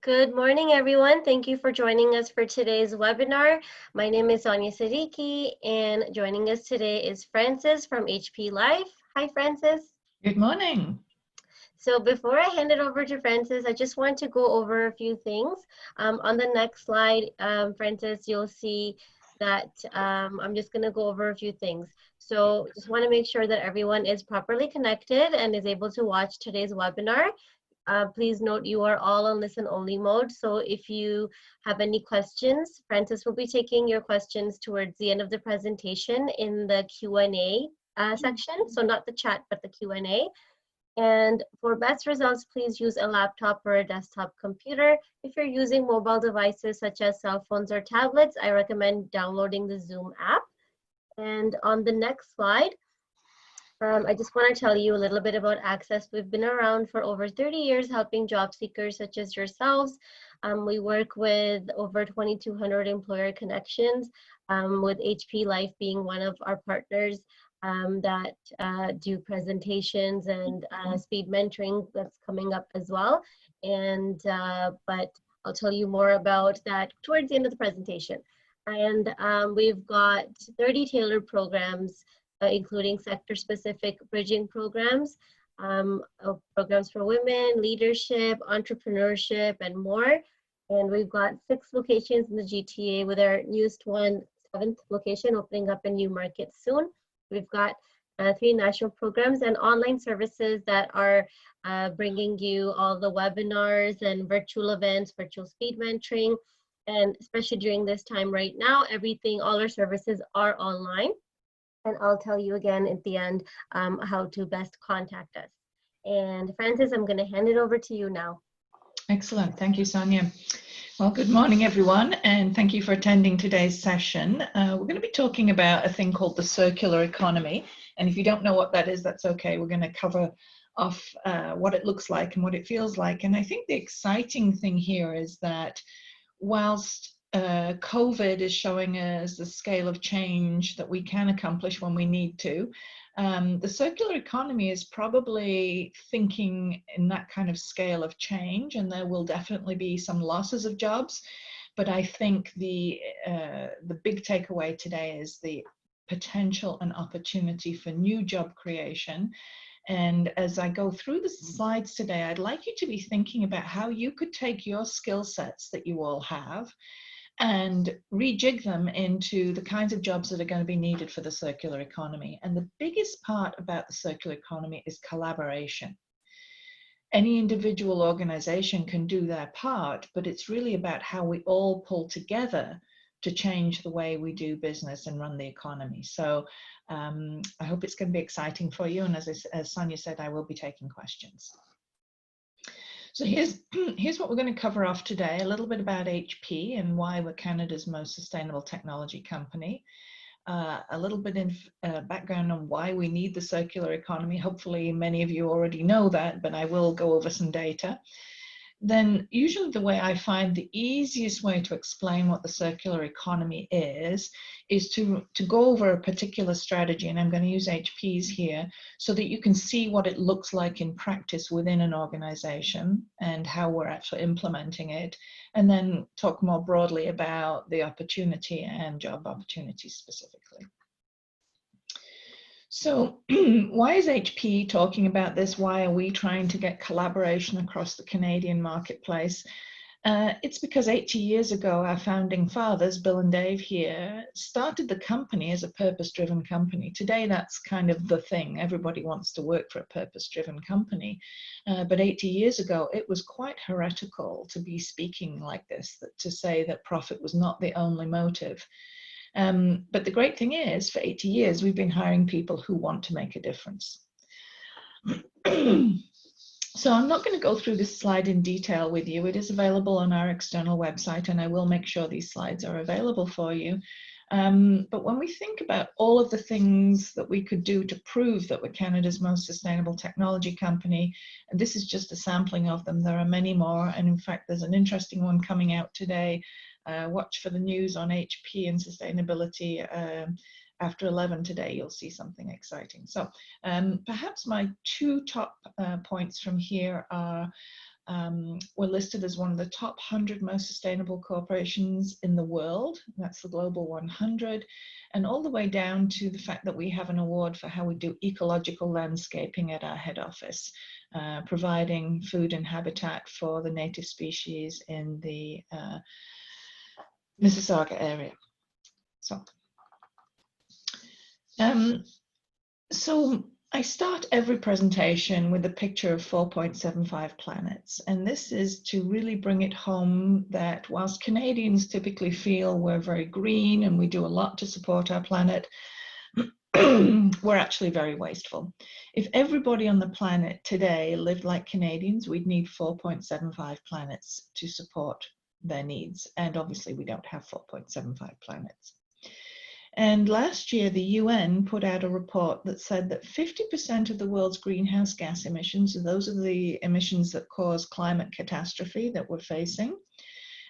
Good morning, everyone. Thank you for joining us for today's webinar. My name is Sonia Siddiqui, and joining us today is Francis from HP Life. Hi, Francis. Good morning. So before I hand it over to Francis, I just want to go over a few things. On the next slide, Francis, you'll see that I'm just going to go over a few things. So just want to make sure that everyone is properly connected and is able to watch today's webinar. Please note you are all on listen only mode. So if you have any questions, Francis will be taking your questions towards the end of the presentation in the Q&A section. So not the chat, but the Q&A. And for best results, please use a laptop or a desktop computer. If you're using mobile devices such as cell phones or tablets, I recommend downloading the Zoom app. And on the next slide, I just want to tell you a little bit about ACCESS. We've been around for over 30 years helping job seekers such as yourselves. We work with over 2,200 employer connections, with HP Life being one of our partners that do presentations and speed mentoring that's coming up as well. And but I'll tell you more about that towards the end of the presentation. And we've got 30 tailored programs, including sector-specific bridging programs, programs for women, leadership, entrepreneurship, and more. And we've got 6 locations in the GTA, with our newest one, 7th location, opening up in new markets soon. We've got 3 national programs and online services that are bringing you all the webinars and virtual events, virtual speed mentoring, and especially during this time right now, all our services are online. And I'll tell you again at the end how to best contact us. And Francis, I'm going to hand it over to you now. Excellent. Thank you, Sonia. Well, good morning, everyone, and thank you for attending today's session. We're going to be talking about a thing called the circular economy. And if you don't know what that is, that's okay. We're going to cover off what it looks like and what it feels like. And I think the exciting thing here is that whilst COVID is showing us the scale of change that we can accomplish when we need to, the circular economy is probably thinking in that kind of scale of change, and there will definitely be some losses of jobs. But I think the big takeaway today is the potential and opportunity for new job creation. And as I go through the slides today, I'd like you to be thinking about how you could take your skill sets that you all have and rejig them into the kinds of jobs that are going to be needed for the circular economy. And the biggest part about the circular economy is collaboration. Any individual organization can do their part, but it's really about how we all pull together to change the way we do business and run the economy. So I hope it's going to be exciting for you. And as Sonia said, I will be taking questions. So here's what we're going to cover off today, a little bit about HP and why we're Canada's most sustainable technology company, a little bit in background on why we need the circular economy. Hopefully many of you already know that, but I will go over some data. Then usually the way I find the easiest way to explain what the circular economy is to go over a particular strategy, and I'm going to use HP's here so that you can see what it looks like in practice within an organization and how we're actually implementing it, and then talk more broadly about the opportunity and job opportunities specifically. So why is HP talking about this? Why are we trying to get collaboration across the Canadian marketplace? It's because 80 years ago, our founding fathers, Bill and Dave here, started the company as a purpose-driven company. Today, that's kind of the thing. Everybody wants to work for a purpose-driven company. But 80 years ago, it was quite heretical to be speaking like this, to say that profit was not the only motive. But the great thing is, for 80 years, we've been hiring people who want to make a difference. So I'm not going to go through this slide in detail with you. It is available on our external website, and I will make sure these slides are available for you. But when we think about all of the things that we could do to prove that we're Canada's most sustainable technology company, and this is just a sampling of them, there are many more. And in fact, there's an interesting one coming out today. Watch for the news on HP and sustainability. After 11 today, you'll see something exciting. So perhaps my 2 top points from here are We're listed as one of the top 100 most sustainable corporations in the world. That's the Global 100. And all the way down to the fact that we have an award for how we do ecological landscaping at our head office, providing food and habitat for the native species in the Mississauga area. So I start every presentation with a picture of 4.75 planets, and this is to really bring it home that whilst Canadians typically feel we're very green and we do a lot to support our planet, we're actually very wasteful. If everybody on the planet today lived like Canadians, we'd need 4.75 planets to support their needs, and obviously we don't have 4.75 planets. And last year, the UN put out a report that said that 50% of the world's greenhouse gas emissions, and those are the emissions that cause climate catastrophe that we're facing,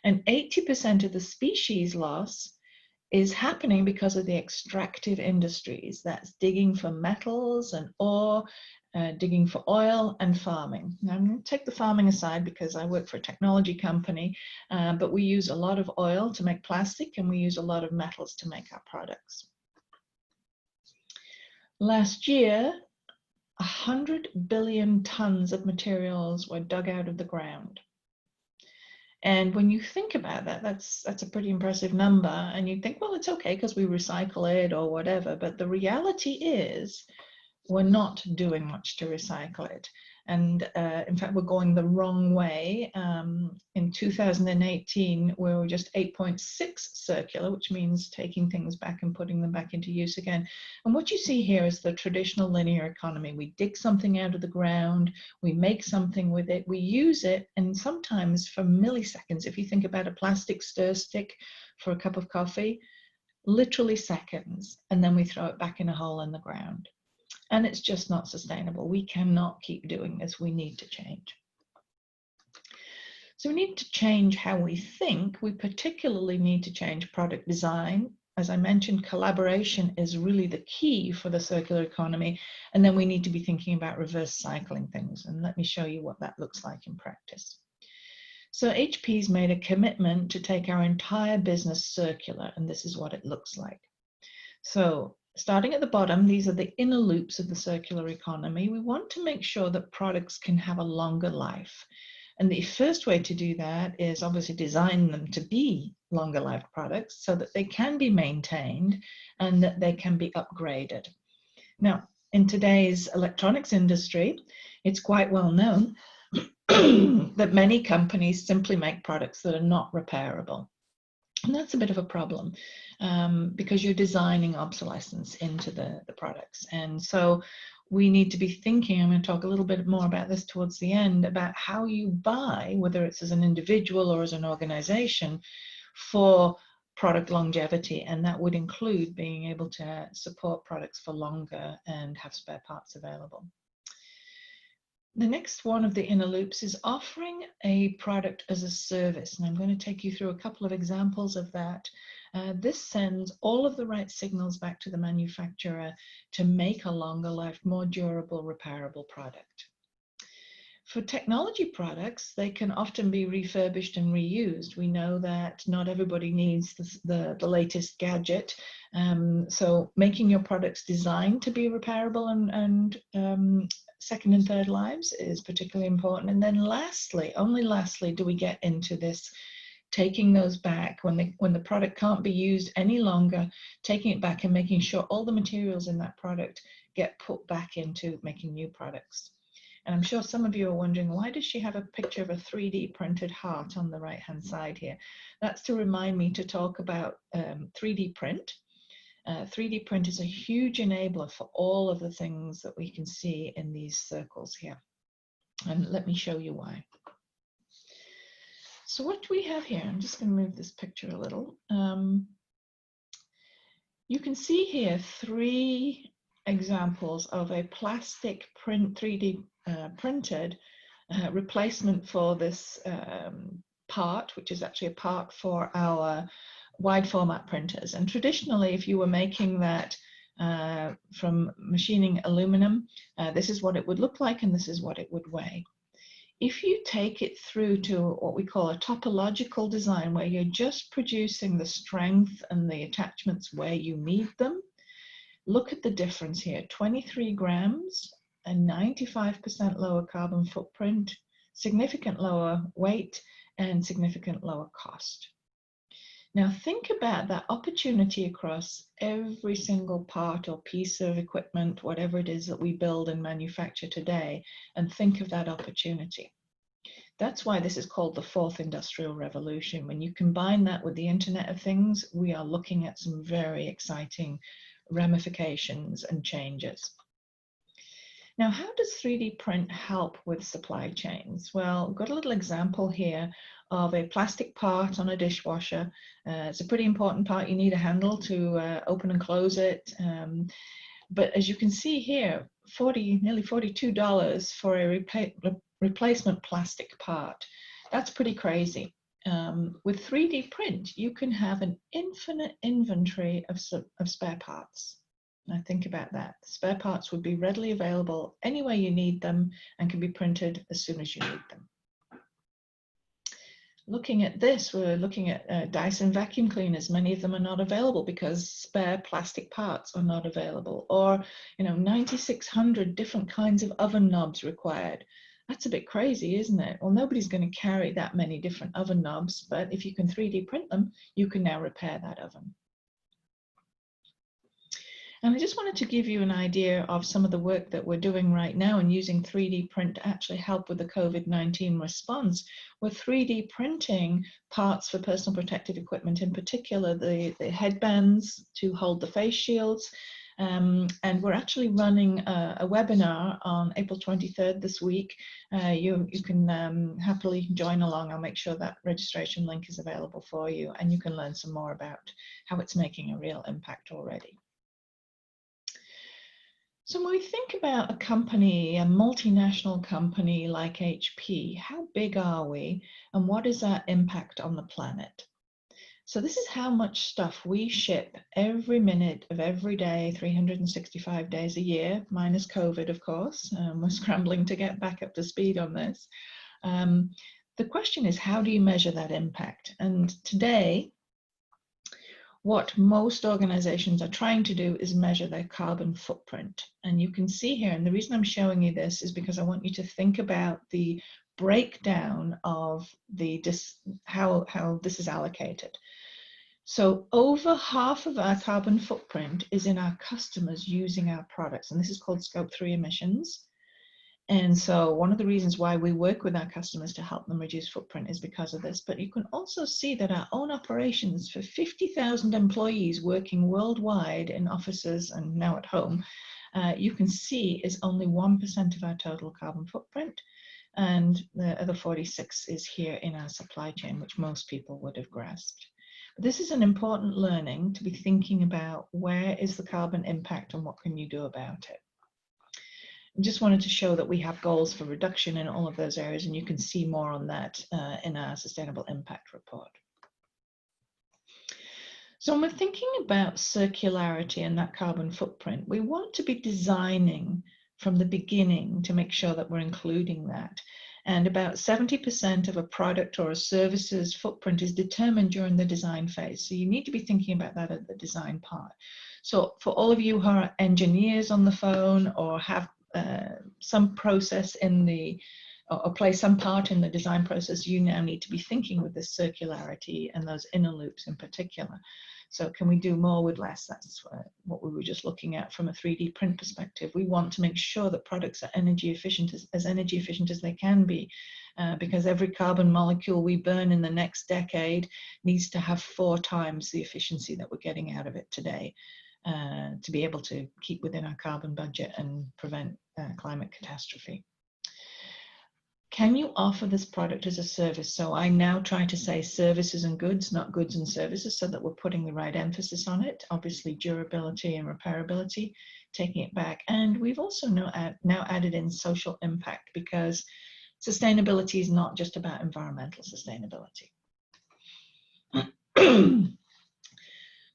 and 80% of the species loss is happening because of the extractive industries. That's digging for metals and ore, digging for oil, and farming. Now, I'm going to take the farming aside because I work for a technology company, but we use a lot of oil to make plastic and we use a lot of metals to make our products. Last year, 100 billion tons of materials were dug out of the ground. And when you think about that, that's a pretty impressive number. And you think, well, it's okay because we recycle it or whatever. But the reality is we're not doing much to recycle it. And in fact, we're going the wrong way. In 2018, we were just 8.6 circular, which means taking things back and putting them back into use again. And what you see here is the traditional linear economy. We dig something out of the ground, we make something with it, we use it, and sometimes for milliseconds. If you think about a plastic stir stick for a cup of coffee, literally seconds, and then we throw it back in a hole in the ground. And it's just not sustainable. We cannot keep doing this. We need to change. So we need to change how we think. We particularly need to change product design. As I mentioned, collaboration is really the key for the circular economy. And then we need to be thinking about reverse cycling things. And let me show you what that looks like in practice. So HP's made a commitment to take our entire business circular, and this is what it looks like. So starting at the bottom, these are the inner loops of the circular economy. We want to make sure that products can have a longer life. And the first way to do that is obviously design them to be longer life products so that they can be maintained and that they can be upgraded. Now, in today's electronics industry, it's quite well known that many companies simply make products that are not repairable. And that's a bit of a problem because you're designing obsolescence into the products. And so we need to be thinking, I'm going to talk a little bit more about this towards the end, about how you buy, whether it's as an individual or as an organization, for product longevity. And that would include being able to support products for longer and have spare parts available. The next one of the inner loops is offering a product as a service. And I'm going to take you through a couple of examples of that. This sends all of the right signals back to the manufacturer to make a longer life, more durable, repairable product. For technology products, they can often be refurbished and reused. We know that not everybody needs the latest gadget. So making your products designed to be repairable and second and third lives is particularly important. And then lastly, only lastly, do we get into this taking those back when the product can't be used any longer, taking it back and making sure all the materials in that product get put back into making new products. And I'm sure some of you are wondering, why does she have a picture of a 3D printed heart on the right-hand side here? That's to remind me to talk about 3D print. 3D print is a huge enabler for all of the things that we can see in these circles here. And let me show you why. So what do we have here? I'm just going to move this picture a little. You can see here 3 examples of a plastic print 3D printed replacement for this part, which is actually a part for our wide format printers. And traditionally, if you were making that from machining aluminum, this is what it would look like and this is what it would weigh. If you take it through to what we call a topological design, where you're just producing the strength and the attachments where you need them, look at the difference here, 23 grams, a 95% lower carbon footprint, significant lower weight, and significant lower cost. Now think about that opportunity across every single part or piece of equipment, whatever it is that we build and manufacture today, and think of that opportunity. That's why this is called the fourth industrial revolution. When you combine that with the Internet of Things, we are looking at some very exciting ramifications and changes. Now, how does 3D print help with supply chains? Well, I've got a little example here of a plastic part on a dishwasher. It's a pretty important part. You need a handle to open and close it. But as you can see here, nearly $42 for a replacement plastic part. That's pretty crazy. With 3D print, you can have an infinite inventory of spare parts. Now think about that. Spare parts would be readily available anywhere you need them and can be printed as soon as you need them. Looking at this, we're looking at Dyson vacuum cleaners. Many of them are not available because spare plastic parts are not available. Or, 9,600 different kinds of oven knobs required. That's a bit crazy, isn't it? Well, nobody's going to carry that many different oven knobs, but if you can 3D print them, you can now repair that oven. And I just wanted to give you an idea of some of the work that we're doing right now and using 3D print to actually help with the COVID-19 response. We're 3D printing parts for personal protective equipment, in particular the headbands to hold the face shields. And we're actually running a webinar on April 23rd this week. You can happily join along. I'll make sure that registration link is available for you, and you can learn some more about how it's making a real impact already. So when we think about a company, a multinational company like HP, how big are we and what is our impact on the planet? So this is how much stuff we ship every minute of every day, 365 days a year, minus COVID, of course. We're scrambling to get back up to speed on this. The question is, how do you measure that impact? And today, what most organizations are trying to do is measure their carbon footprint. And you can see here, and the reason I'm showing you this is because I want you to think about the breakdown of how this is allocated. So over half of our carbon footprint is in our customers using our products, and this is called Scope 3 emissions. And so one of the reasons why we work with our customers to help them reduce footprint is because of this. But you can also see that our own operations for 50,000 employees working worldwide in offices and now at home, you can see is only 1% of our total carbon footprint. And the other 46 is here in our supply chain, which most people would have grasped. But this is an important learning to be thinking about where is the carbon impact and what can you do about it. Just wanted to show that we have goals for reduction in all of those areas, and you can see more on that in our Sustainable Impact Report. So when we're thinking about circularity and that carbon footprint, we want to be designing from the beginning to make sure that we're including that. And about 70% of a product or a service's footprint is determined during the design phase. So you need to be thinking about that at the design part. So for all of you who are engineers on the phone or have some process or play some part in the design process, you now need to be thinking with this circularity and those inner loops in particular. So can we do more with less? That's what we were just looking at from a 3D print perspective. We want to make sure that products are energy efficient, as energy efficient as they can be, because every carbon molecule we burn in the next decade needs to have 4 times the efficiency that we're getting out of it today. To be able to keep within our carbon budget and prevent climate catastrophe. Can you offer this product as a service? So I now try to say services and goods, not goods and services, so that we're putting the right emphasis on it. Obviously durability and repairability, taking it back. And we've also now added in social impact, because sustainability is not just about environmental sustainability.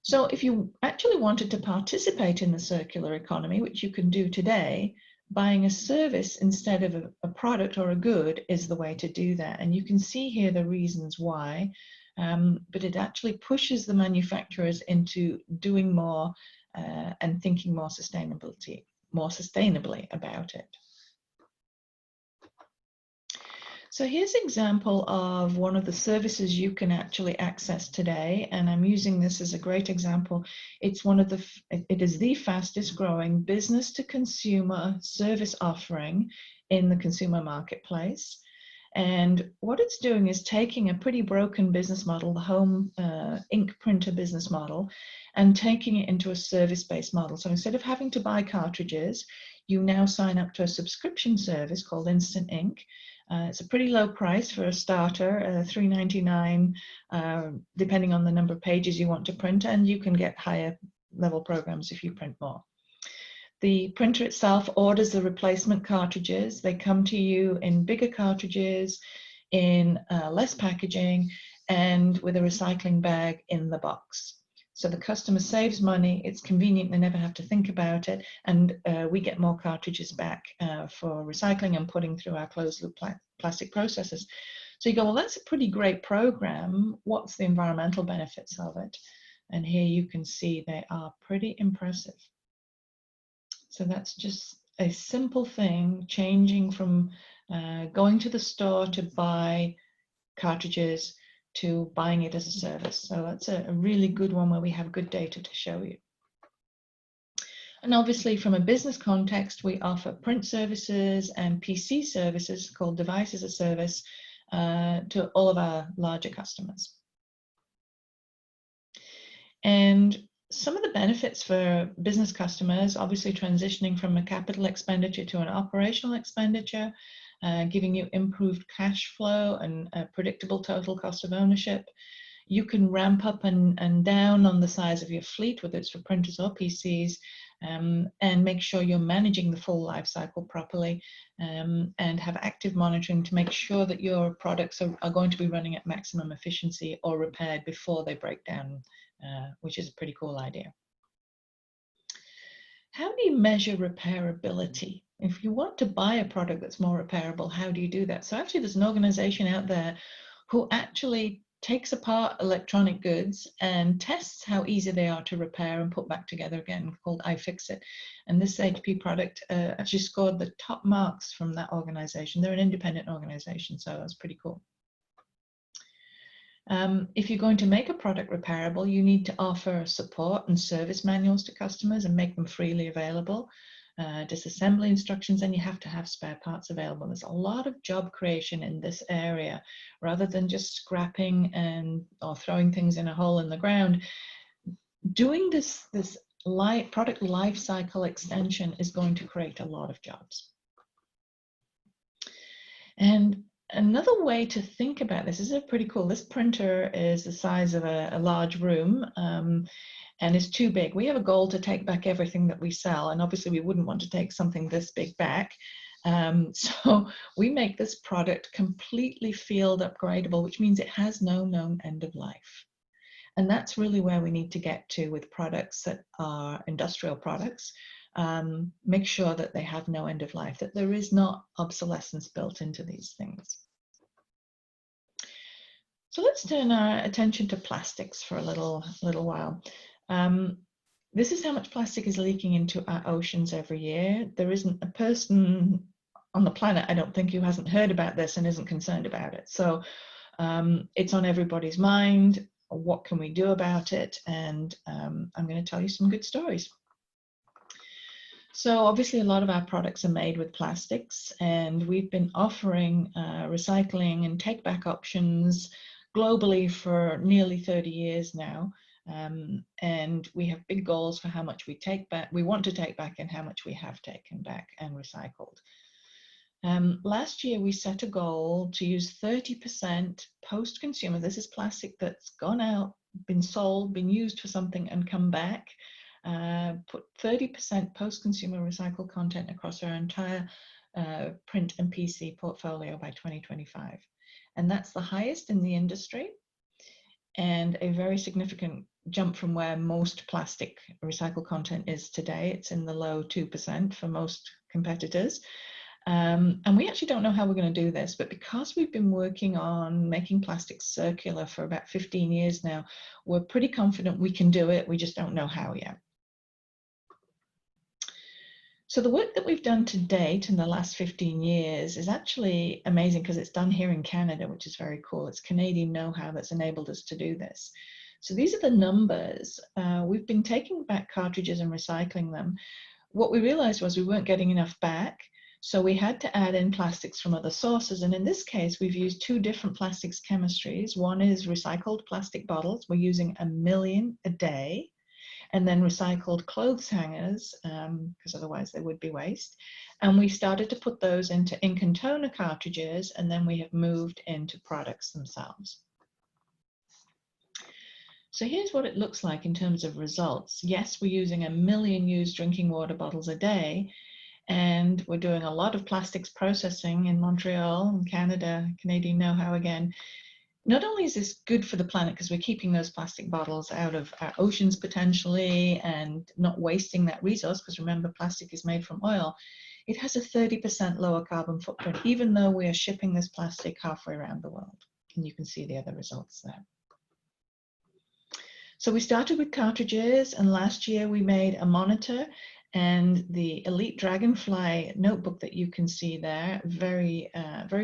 So if you actually wanted to participate in the circular economy, which you can do today, buying a service instead of a product or a good is the way to do that. And you can see here the reasons why, but it actually pushes the manufacturers into doing more and thinking more sustainably about it. So here's an example of one of the services you can actually access today, and I'm using this as a great example. It is the fastest growing business to consumer service offering in the consumer marketplace. And what it's doing is taking a pretty broken business model, the home ink printer business model, and taking it into a service-based model. So instead of having to buy cartridges, you now sign up to a subscription service called Instant Ink. It's a pretty low price for a starter, $3.99, depending on the number of pages you want to print, and you can get higher level programs if you print more. The printer itself orders the replacement cartridges. They come to you in bigger cartridges, in less packaging, and with a recycling bag in the box. So the customer saves money, it's convenient, they never have to think about it, and we get more cartridges back for recycling and putting through our closed loop plastic processes. So you go, well, that's a pretty great program. What's the environmental benefits of it? And here you can see they are pretty impressive. So that's just a simple thing, changing from going to the store to buy cartridges to buying it as a service. So that's a really good one where we have good data to show you. And obviously from a business context, we offer print services and PC services called Device as a Service to all of our larger customers. And some of the benefits for business customers, obviously transitioning from a capital expenditure to an operational expenditure, giving you improved cash flow and a predictable total cost of ownership. You can ramp up and down on the size of your fleet, whether it's for printers or PCs, and make sure you're managing the full life cycle properly, and have active monitoring to make sure that your products are going to be running at maximum efficiency or repaired before they break down, which is a pretty cool idea. How do you measure repairability? If you want to buy a product that's more repairable, how do you do that? So actually there's an organization out there who actually takes apart electronic goods and tests how easy they are to repair and put back together again, called iFixit. And this HP product actually scored the top marks from that organization. They're an independent organization, so that's pretty cool. If you're going to make a product repairable, you need to offer support and service manuals to customers and make them freely available. Disassembly instructions, and you have to have spare parts available. There's a lot of job creation in this area, rather than just scrapping or throwing things in a hole in the ground. Doing this product life cycle extension is going to create a lot of jobs. And another way to think about this is pretty cool. This printer is the size of a large room, and is too big. We have a goal to take back everything that we sell, and obviously we wouldn't want to take something this big back. So we make this product completely field upgradable, which means it has no known end of life. And that's really where we need to get to with products that are industrial products. Make sure that they have no end of life, that there is not obsolescence built into these things. So let's turn our attention to plastics for a little while. This is how much plastic is leaking into our oceans every year. There isn't a person on the planet, I don't think, who hasn't heard about this and isn't concerned about it. So it's on everybody's mind. What can we do about it? And I'm going to tell you some good stories. So obviously a lot of our products are made with plastics, and we've been offering recycling and take back options globally for nearly 30 years now. And we have big goals for how much we want to take back and how much we have taken back and recycled. Last year we set a goal to use 30% post-consumer. This is plastic that's gone out, been sold, been used for something and come back. Put 30% post-consumer recycled content across our entire print and PC portfolio by 2025. And that's the highest in the industry, and a very significant jump from where most plastic recycled content is today. It's in the low 2% for most competitors. And we actually don't know how we're going to do this, but because we've been working on making plastics circular for about 15 years now, we're pretty confident we can do it. We just don't know how yet. So the work that we've done to date in the last 15 years is actually amazing because it's done here in Canada, which is very cool. It's Canadian know-how that's enabled us to do this. So these are the numbers. We've been taking back cartridges and recycling them. What we realized was we weren't getting enough back. So we had to add in plastics from other sources. And in this case, we've used two different plastics chemistries. One is recycled plastic bottles. We're using 1 million a day. And then recycled clothes hangers, because otherwise they would be waste. And we started to put those into ink and toner cartridges, and then we have moved into products themselves. So here's what it looks like in terms of results. Yes, we're using 1 million used drinking water bottles a day, and we're doing a lot of plastics processing in Montreal, in Canada, Canadian know-how again. Not only is this good for the planet because we're keeping those plastic bottles out of our oceans potentially and not wasting that resource, because remember, plastic is made from oil, it has a 30% lower carbon footprint, even though we are shipping this plastic halfway around the world. And you can see the other results there. So we started with cartridges, and last year we made a monitor and the Elite Dragonfly notebook that you can see there. Very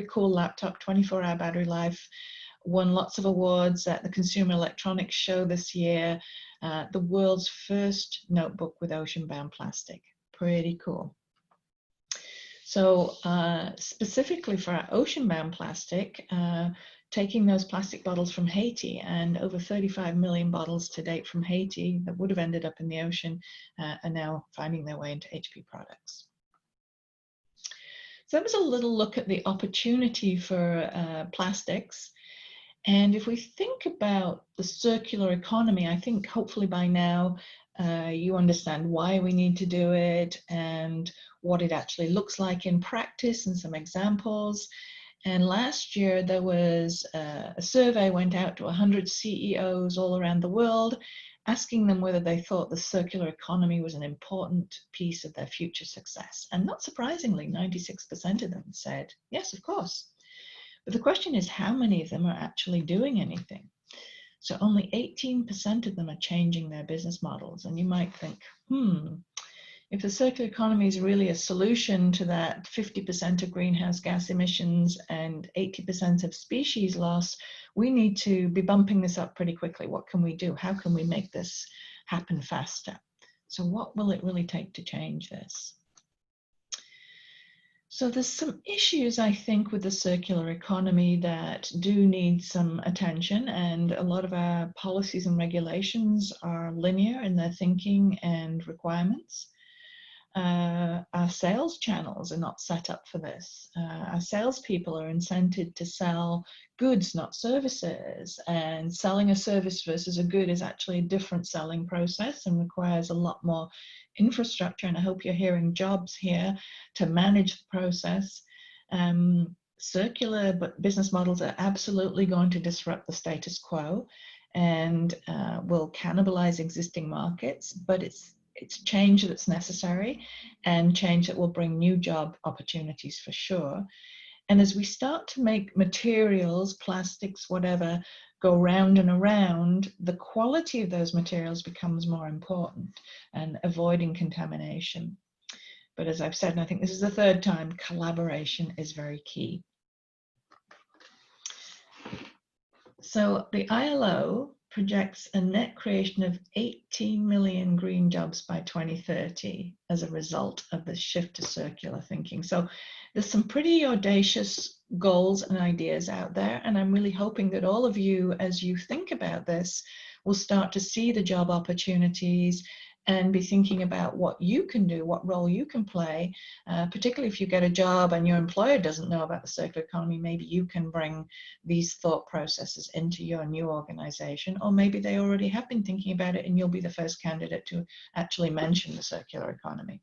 cool laptop, 24-hour battery life. Won lots of awards at the Consumer Electronics Show this year. The world's first notebook with ocean-bound plastic. Pretty cool. So specifically for our ocean-bound plastic, taking those plastic bottles from Haiti, and over 35 million bottles to date from Haiti that would have ended up in the ocean are now finding their way into HP products. So that was a little look at the opportunity for plastics. And if we think about the circular economy, I think hopefully by now you understand why we need to do it and what it actually looks like in practice and some examples. And last year there was a survey went out to 100 CEOs all around the world, asking them whether they thought the circular economy was an important piece of their future success. And not surprisingly, 96% of them said, yes, of course. But the question is, how many of them are actually doing anything? So only 18% of them are changing their business models. And you might think, if the circular economy is really a solution to that 50% of greenhouse gas emissions and 80% of species loss, we need to be bumping this up pretty quickly. What can we do? How can we make this happen faster? So what will it really take to change this? So there's some issues, I think, with the circular economy that do need some attention, and a lot of our policies and regulations are linear in their thinking and requirements. Our sales channels are not set up for this. Our salespeople are incented to sell goods, not services, and selling a service versus a good is actually a different selling process and requires a lot more infrastructure. And I hope you're hearing jobs here to manage the process. Circular business models are absolutely going to disrupt the status quo and will cannibalize existing markets, but it's change that's necessary and change that will bring new job opportunities for sure. And as we start to make materials, plastics, whatever, go round and around, the quality of those materials becomes more important and avoiding contamination. But as I've said, and I think this is the third time, collaboration is very key. So the ILO projects a net creation of 18 million green jobs by 2030 as a result of the shift to circular thinking. So there's some pretty audacious goals and ideas out there, and I'm really hoping that all of you, as you think about this, will start to see the job opportunities and be thinking about what you can do, what role you can play, particularly if you get a job and your employer doesn't know about the circular economy. Maybe you can bring these thought processes into your new organization, or maybe they already have been thinking about it and you'll be the first candidate to actually mention the circular economy.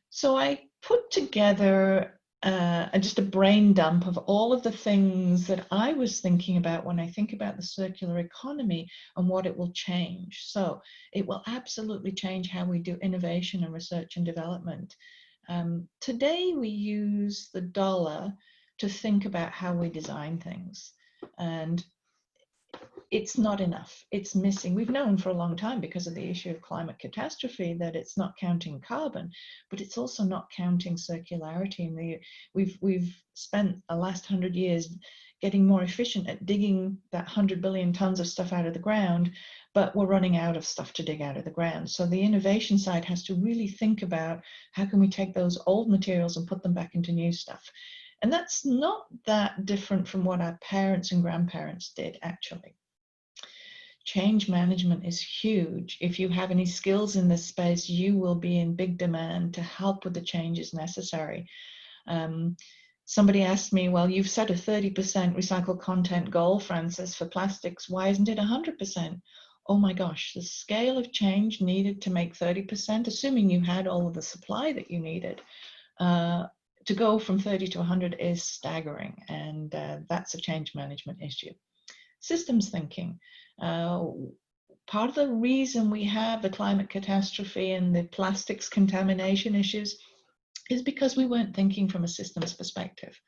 So I put together just a brain dump of all of the things that I was thinking about when I think about the circular economy and what it will change. So it will absolutely change how we do innovation and research and development. Today we use the dollar to think about how we design things, and it's not enough. It's missing. We've known for a long time, because of the issue of climate catastrophe, that it's not counting carbon, but it's also not counting circularity. And we've spent the last 100 years getting more efficient at digging that 100 billion tons of stuff out of the ground, but we're running out of stuff to dig out of the ground. So the innovation side has to really think about how can we take those old materials and put them back into new stuff. And that's not that different from what our parents and grandparents did, actually. Change management is huge. If you have any skills in this space, you will be in big demand to help with the changes necessary. Somebody asked me, well, you've set a 30% recycled content goal, Frances, for plastics. Why isn't it 100%? Oh my gosh, the scale of change needed to make 30%, assuming you had all of the supply that you needed, to go from 30 to 100 is staggering, and that's a change management issue. Systems thinking. Part of the reason we have the climate catastrophe and the plastics contamination issues is because we weren't thinking from a systems perspective.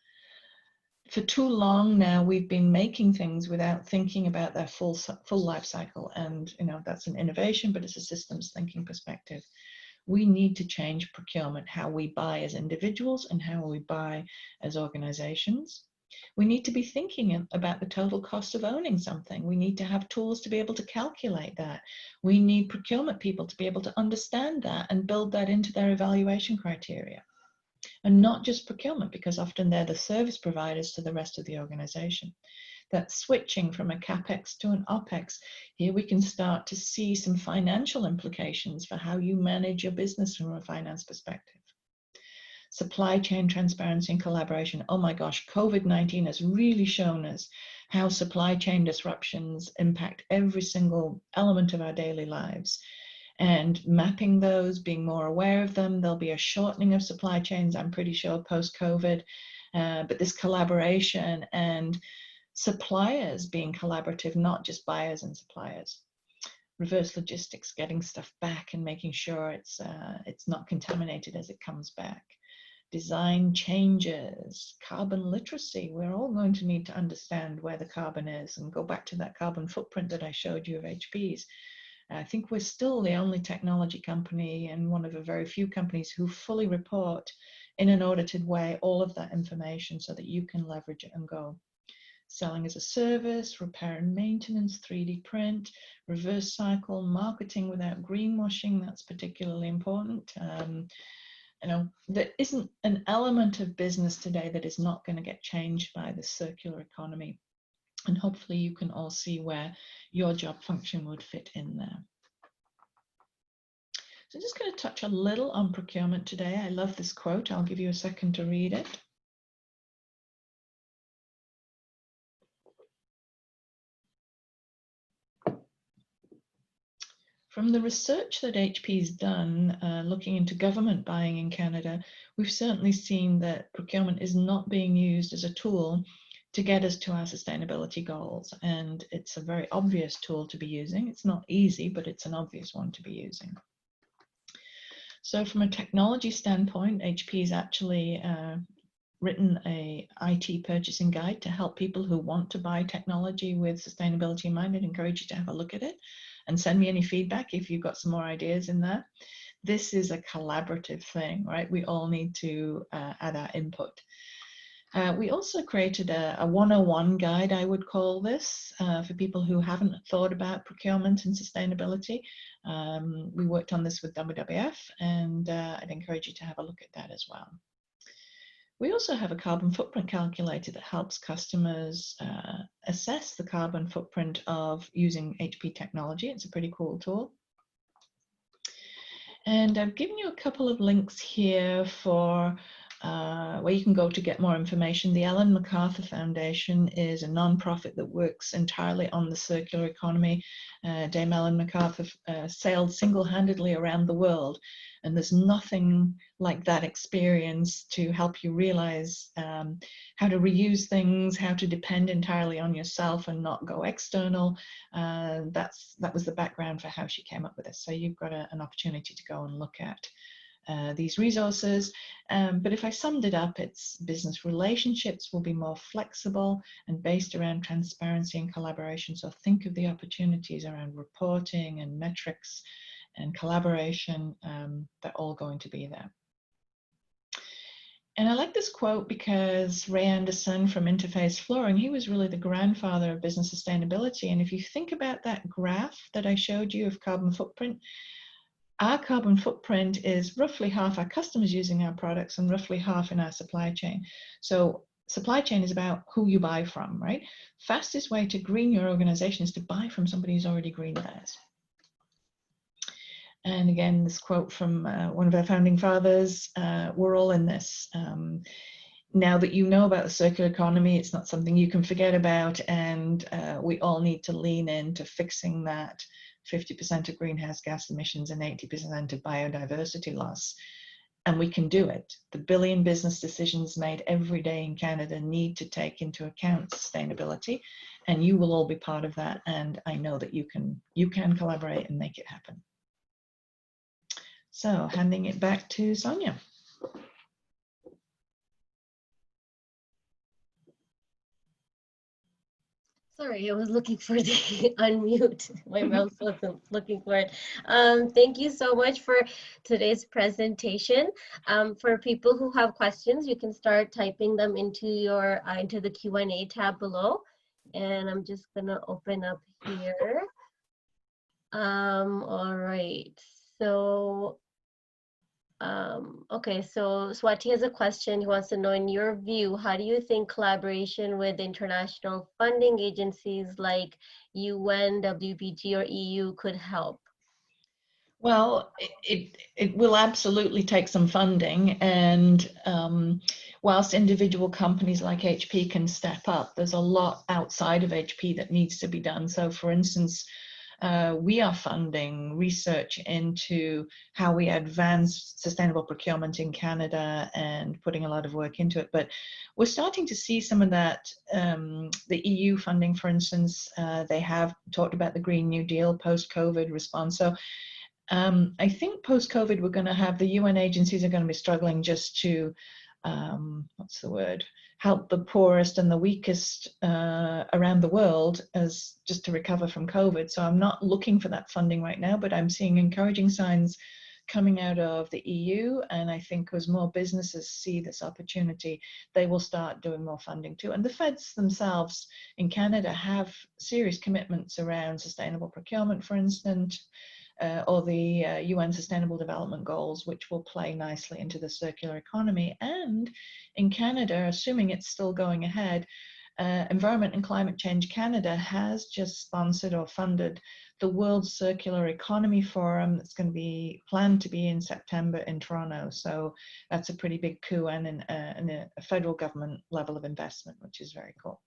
For too long now, we've been making things without thinking about their full life cycle, and that's an innovation, but it's a systems thinking perspective. We need to change procurement, how we buy as individuals and how we buy as organizations. We need to be thinking about the total cost of owning something. We need to have tools to be able to calculate that. We need procurement people to be able to understand that and build that into their evaluation criteria. And not just procurement, because often they're the service providers to the rest of the organization. That switching from a CapEx to an OpEx, here we can start to see some financial implications for how you manage your business from a finance perspective. Supply chain transparency and collaboration. Oh my gosh, COVID-19 has really shown us how supply chain disruptions impact every single element of our daily lives. And mapping those, being more aware of them. There'll be a shortening of supply chains, I'm pretty sure, post-COVID. But this collaboration and suppliers being collaborative, not just buyers and suppliers. Reverse logistics, getting stuff back and making sure it's not contaminated as it comes back. Design changes, carbon literacy. We're all going to need to understand where the carbon is, and go back to that carbon footprint that I showed you of HP's. I think we're still the only technology company and one of the very few companies who fully report in an audited way all of that information so that you can leverage it and go. Selling as a service, repair and maintenance, 3D print, reverse cycle, marketing without greenwashing, that's particularly important. There isn't an element of business today that is not going to get changed by the circular economy. And hopefully you can all see where your job function would fit in there. So I'm just going to touch a little on procurement today. I love this quote. I'll give you a second to read it. From the research that HP's done, looking into government buying in Canada, we've certainly seen that procurement is not being used as a tool to get us to our sustainability goals. And it's a very obvious tool to be using. It's not easy, but it's an obvious one to be using. So from a technology standpoint, HP's actually written a IT purchasing guide to help people who want to buy technology with sustainability in mind. I'd encourage you to have a look at it and send me any feedback if you've got some more ideas in there. This is a collaborative thing, right? We all need to add our input. We also created a 101 guide, I would call this, for people who haven't thought about procurement and sustainability. We worked on this with WWF, and I'd encourage you to have a look at that as well. We also have a carbon footprint calculator that helps customers assess the carbon footprint of using HP technology. It's a pretty cool tool. And I've given you a couple of links here for where you can go to get more information. The Ellen MacArthur Foundation is a non-profit that works entirely on the circular economy. Dame Ellen MacArthur sailed single-handedly around the world, and there's nothing like that experience to help you realize how to reuse things, how to depend entirely on yourself and not go external. That was the background for how she came up with this. So you've got an opportunity to go and look at these resources. But if I summed it up, it's business relationships will be more flexible and based around transparency and collaboration. So think of the opportunities around reporting and metrics and collaboration. They're all going to be there. And I like this quote because Ray Anderson from Interface Flooring, he was really the grandfather of business sustainability. And if you think about that graph that I showed you of carbon footprint, our carbon footprint is roughly half our customers using our products and roughly half in our supply chain. So supply chain is about who you buy from, right? Fastest way to green your organization is to buy from somebody who's already greened theirs. And again, this quote from one of our founding fathers, we're all in this. Now that you know about the circular economy, it's not something you can forget about, and we all need to lean into fixing that 50% of greenhouse gas emissions and 80% of biodiversity loss. And we can do it. The billion business decisions made every day in Canada need to take into account sustainability, and you will all be part of that. And I know that you can collaborate and make it happen. So handing it back to Sonia. Sorry, I was looking for the unmute. My mouse wasn't looking for it. Thank you so much for today's presentation. For people who have questions, you can start typing them into your into the Q&A tab below. And I'm just gonna open up here. All right. So okay, so Swati has a question. He wants to know, in your view, how do you think collaboration with international funding agencies like UN, WBG, or EU could help? Well, it will absolutely take some funding, and whilst individual companies like HP can step up, there's a lot outside of HP that needs to be done. So for instance, we are funding research into how we advance sustainable procurement in Canada and putting a lot of work into it. But we're starting to see some of that. The EU funding, for instance, they have talked about the Green New Deal post-COVID response. So I think post-COVID, we're going to have the UN agencies are going to be struggling just to, what's the word, help the poorest and the weakest around the world as just to recover from COVID. So I'm not looking for that funding right now, but I'm seeing encouraging signs coming out of the EU. And I think as more businesses see this opportunity, they will start doing more funding too. And the feds themselves in Canada have serious commitments around sustainable procurement, for instance, or the UN Sustainable Development Goals, which will play nicely into the circular economy. And in Canada, assuming it's still going ahead, Environment and Climate Change Canada has just sponsored or funded the World Circular Economy Forum that's going to be planned to be in September in Toronto. So that's a pretty big coup and a federal government level of investment, which is very cool.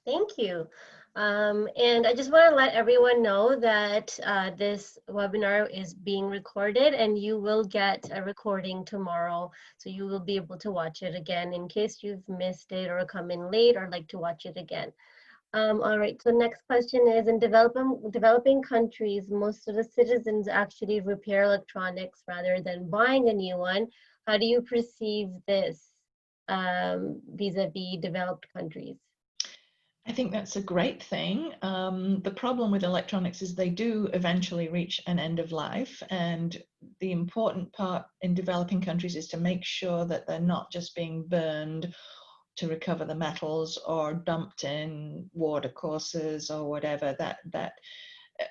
Thank you. And I just want to let everyone know that this webinar is being recorded, and you will get a recording tomorrow. So you will be able to watch it again in case you've missed it or come in late or like to watch it again. All right, so next question is, in developing countries, most of the citizens actually repair electronics rather than buying a new one. How do you perceive this vis-a-vis developed countries? I think that's a great thing. The problem with electronics is they do eventually reach an end of life, and the important part in developing countries is to make sure that they're not just being burned to recover the metals or dumped in water courses or whatever. That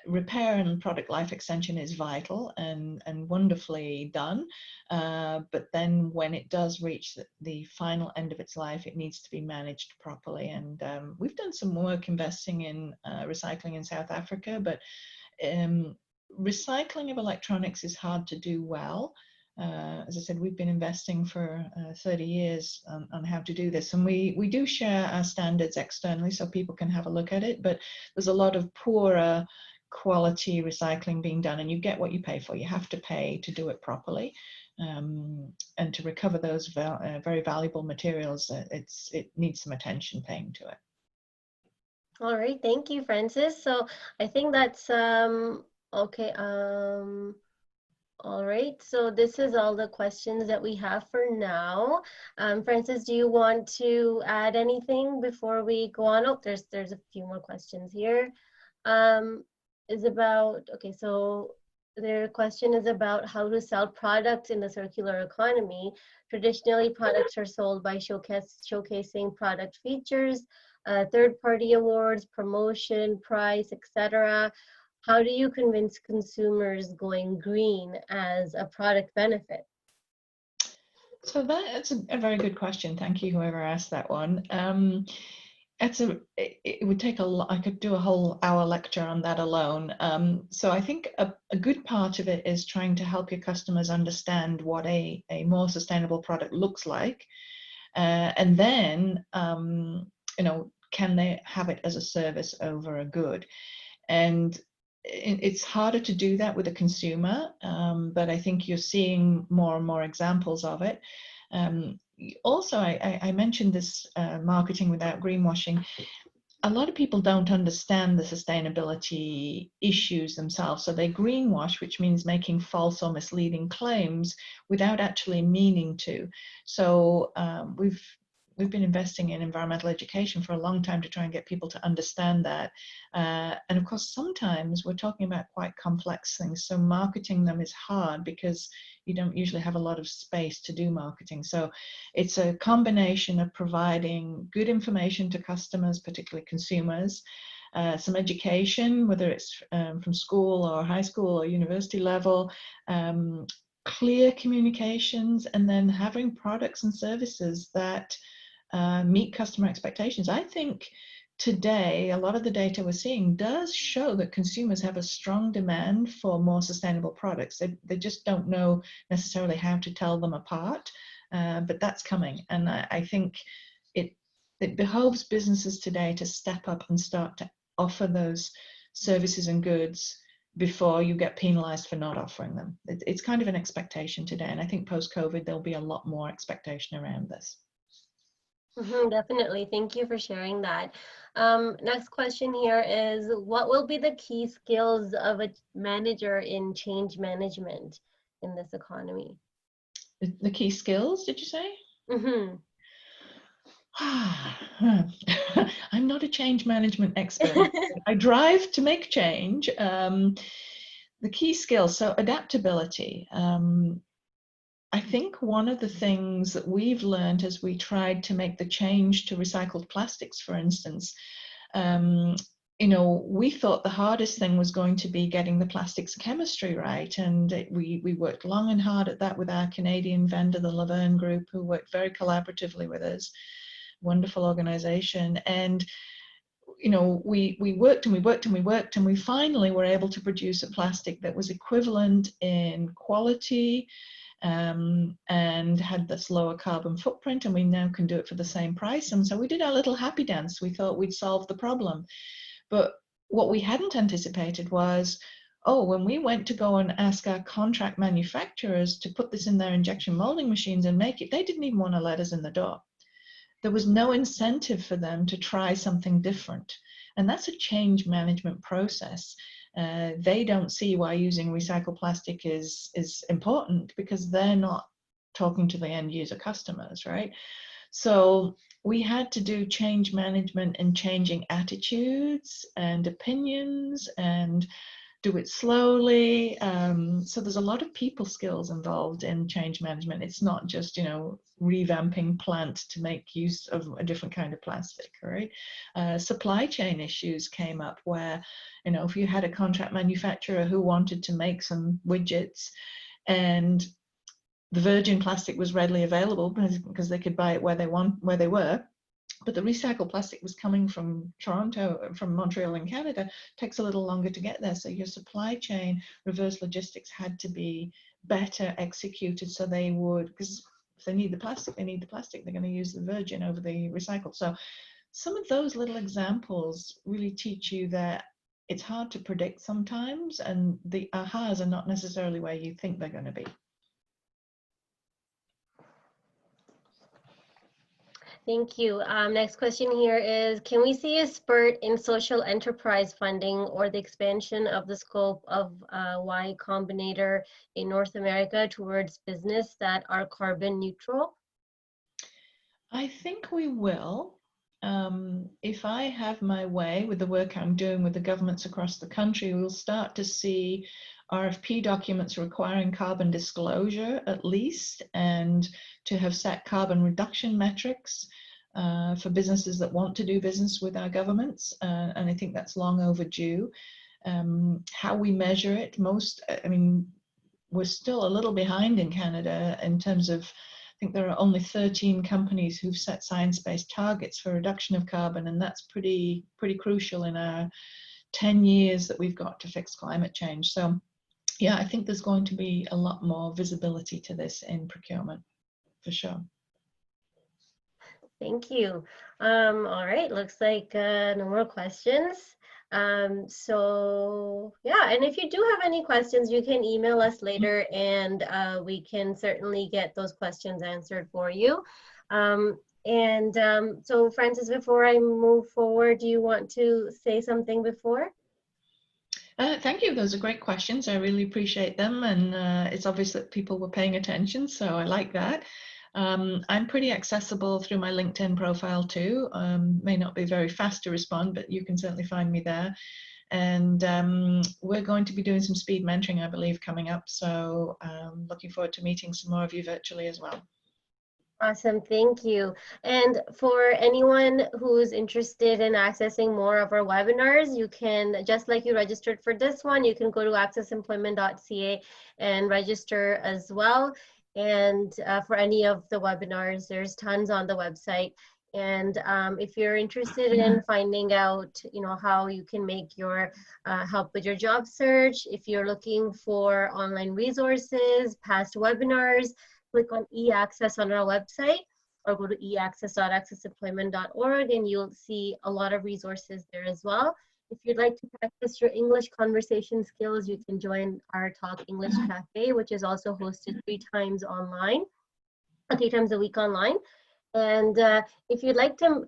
repair and product life extension is vital and wonderfully done, but then when it does reach the final end of its life, it needs to be managed properly. And we've done some work investing in recycling in South Africa, but recycling of electronics is hard to do well. As I said, we've been investing for 30 years on how to do this, and we do share our standards externally so people can have a look at it, but there's a lot of poorer quality recycling being done, and you get what you pay for. You have to pay to do it properly, and to recover those very valuable materials. It needs some attention paying to it. All right, thank you, Francis. So I think that's okay. All right, so this is all the questions that we have for now. Francis, do you want to add anything before we go on? Oh, there's a few more questions here. Is about, okay, so their question is about how to sell products in the circular economy. Traditionally, products are sold by showcasing product features, third-party awards, promotion, price, etc. How do you convince consumers going green as a product benefit? So that's a very good question. Thank you, whoever asked that one. It would take a lot. I could do a whole hour lecture on that alone. So I think a good part of it is trying to help your customers understand what a more sustainable product looks like, and then can they have it as a service over a good? And it's harder to do that with a consumer, but I think you're seeing more and more examples of it. Also, I mentioned this marketing without greenwashing. A lot of people don't understand the sustainability issues themselves, so they greenwash, which means making false or misleading claims without actually meaning to. So we've been investing in environmental education for a long time to try and get people to understand that. And of course, sometimes we're talking about quite complex things, so marketing them is hard because you don't usually have a lot of space to do marketing. So it's a combination of providing good information to customers, particularly consumers, some education, whether it's from school or high school or university level, clear communications, and then having products and services that meet customer expectations. I think today, a lot of the data we're seeing does show that consumers have a strong demand for more sustainable products. They just don't know necessarily how to tell them apart, but that's coming. And I think it behoves businesses today to step up and start to offer those services and goods before you get penalized for not offering them. It's kind of an expectation today. And I think post-COVID, there'll be a lot more expectation around this. Definitely. Thank you for sharing that. Next question here is, what will be the key skills of a manager in change management in this economy? The key skills, did you say? Mm-hmm. I'm not a change management expert. I drive to make change. The key skills, so adaptability. I think one of the things that we've learned as we tried to make the change to recycled plastics, for instance, we thought the hardest thing was going to be getting the plastics chemistry right. And we worked long and hard at that with our Canadian vendor, the Laverne Group, who worked very collaboratively with us. Wonderful organization. And we worked and we worked and we worked, and we finally were able to produce a plastic that was equivalent in quality, and had this lower carbon footprint, and we now can do it for the same price. And so we did our little happy dance. We thought we'd solve the problem. But what we hadn't anticipated was, when we went to go and ask our contract manufacturers to put this in their injection molding machines and make it, they didn't even want to let us in the door. There was no incentive for them to try something different. And that's a change management process. They don't see why using recycled plastic is important, because they're not talking to the end user customers, right? So we had to do change management and changing attitudes and opinions and do it slowly. So there's a lot of people skills involved in change management. It's not just, revamping plant to make use of a different kind of plastic, right? Supply chain issues came up where, if you had a contract manufacturer who wanted to make some widgets and the virgin plastic was readily available because they could buy it where they were, but the recycled plastic was coming from Toronto, from Montreal in Canada, takes a little longer to get there. So your supply chain, reverse logistics had to be better executed, so they would, because if they need the plastic, they need the plastic. They're going to use the virgin over the recycled. So some of those little examples really teach you that it's hard to predict sometimes, and the ahas are not necessarily where you think they're going to be. Thank you. Next question here is, can we see a spurt in social enterprise funding or the expansion of the scope of Y Combinator in North America towards business that are carbon neutral? I think we will. If I have my way with the work I'm doing with the governments across the country, we'll start to see RFP documents requiring carbon disclosure at least, and to have set carbon reduction metrics for businesses that want to do business with our governments. And I think that's long overdue. How we measure it, we're still a little behind in Canada in terms of, I think there are only 13 companies who've set science-based targets for reduction of carbon, and that's pretty crucial in our 10 years that we've got to fix climate change. So yeah, I think there's going to be a lot more visibility to this in procurement, for sure. Thank you. All right, looks like no more questions. So yeah, and if you do have any questions, you can email us later, and we can certainly get those questions answered for you. So Francis, before I move forward, do you want to say something before? Thank you. Those are great questions. I really appreciate them, and it's obvious that people were paying attention, so I like that. I'm pretty accessible through my LinkedIn profile too. May not be very fast to respond, but you can certainly find me there. And we're going to be doing some speed mentoring, I believe, coming up. So looking forward to meeting some more of you virtually as well. Awesome, thank you. And for anyone who's interested in accessing more of our webinars, you can, just like you registered for this one, you can go to accessemployment.ca and register as well. And for any of the webinars, there's tons on the website. And if you're interested in finding out, how you can make your help with your job search, if you're looking for online resources, past webinars, click on eAccess on our website, or go to eaccess.accessemployment.org, and you'll see a lot of resources there as well. If you'd like to practice your English conversation skills, you can join our Talk English Cafe, which is also hosted 3 times a week online. And if you'd like to,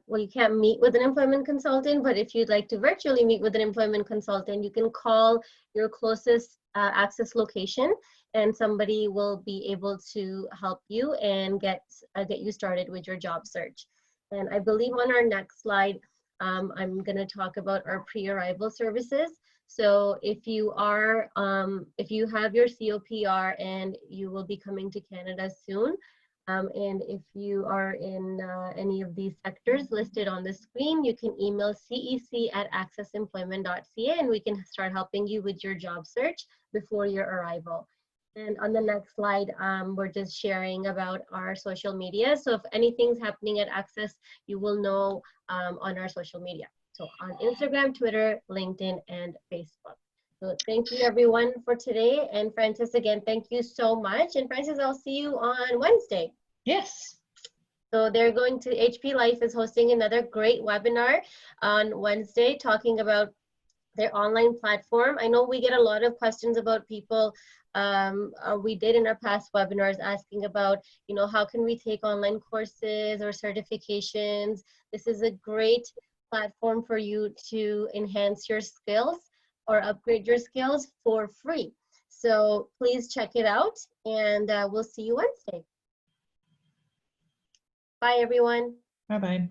well, you can't meet with an employment consultant, but if you'd like to virtually meet with an employment consultant, you can call your closest ACCESS location, and somebody will be able to help you and get you started with your job search. And I believe on our next slide, I'm going to talk about our pre-arrival services. So if you are, if you have your COPR and you will be coming to Canada soon, and if you are in any of these sectors listed on the screen, you can email cec@accessemployment.ca, and we can start helping you with your job search before your arrival. And on the next slide, we're just sharing about our social media. So if anything's happening at ACCESS, you will know on our social media. So on Instagram, Twitter, LinkedIn, and Facebook. So thank you everyone for today. And Francis, again, thank you so much. And Francis, I'll see you on Wednesday. Yes. So they're going to, HP Life is hosting another great webinar on Wednesday talking about their online platform. I know we get a lot of questions about people, we did in our past webinars asking about, how can we take online courses or certifications? This is a great platform for you to enhance your skills or upgrade your skills for free. So please check it out, and we'll see you Wednesday. Bye, everyone. Bye-bye.